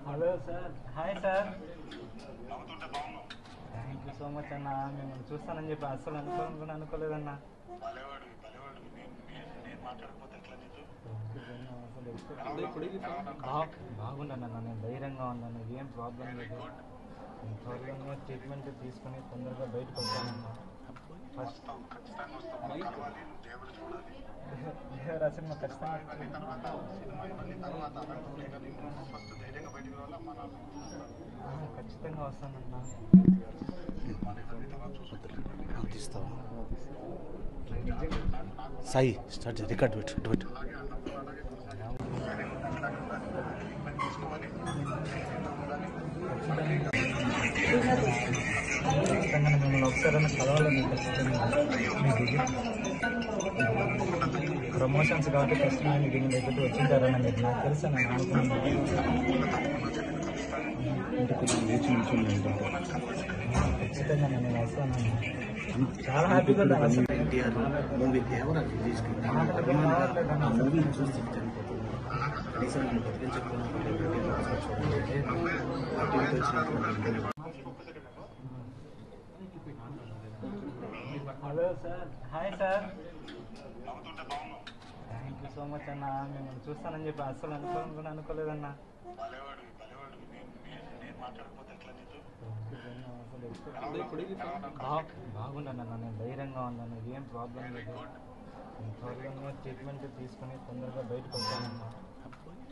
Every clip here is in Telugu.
Hello sir, hi sir. Thank you so much అన్న. మిమ్మల్ని చూస్తానని చెప్పి అస్సలు అనుకోలేదన్నా. బాగుండన్న, నేను ధైర్యంగా ఉన్నాను, ఏం ప్రాబ్లం లేదు. త్వరగా ట్రీట్మెంట్ తీసుకుని తొందరగా బయటకు వచ్చానన్నా. ఫస్ట్ దేవరా సినిమా ఖచ్చితంగా వస్తానన్నా. సాయి స్టార్ట్ రికార్డ్ పెట్టు. ఖచ్చితంగా మిమ్మల్ని ఒకసారి కలవాలని ఖచ్చితంగా ప్రమోషన్స్ కాబట్టి ఖచ్చితంగా మీకు మీ దగ్గరికి వచ్చింటారని మీరు నాకు తెలుసు నేను అనుకున్నాను. ఖచ్చితంగా నేను వస్తాను. చాలా హ్యాపీగా hello sir, hi sir. Thank you so much అన్న. మిమ్మల్ని చూస్తానని చెప్పి అస్సలు అనుకోలేదన్నా. బాగుండన్న, నేను ధైర్యంగా ఉన్నాను, ఏం ప్రాబ్లం లేదు. త్వరగా ట్రీట్మెంట్ తీసుకుని తొందరగా బయటకు వచ్చానన్నా.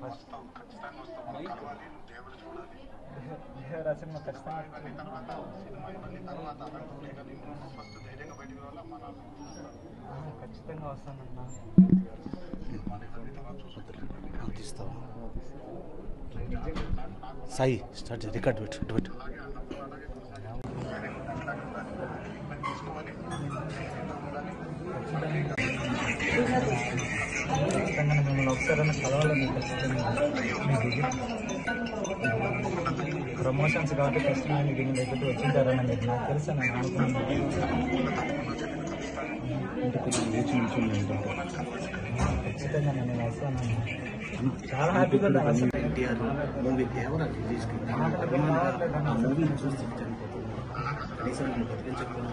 ఫస్ట్ దేవరా సినిమా ఖచ్చితంగా వస్తానన్నా. సాయి స్టార్ట్ రికార్డ్ పెట్టు. ఖచ్చితంగా మిమ్మల్ని ఒకసారి కలవాలని ఖచ్చితంగా ప్రమోషన్స్ కాబట్టి ఖచ్చితంగా మీకు మీ దగ్గరికి వచ్చింటారని మీరు నాకు తెలుసు నేను అనుకున్నాను. ఖచ్చితంగా నేను వస్తాను. చాలా హ్యాపీగా మూవీ ఎవరా రిలీజ్ మూవీ చూసి కనీసం బతికించకపోయినా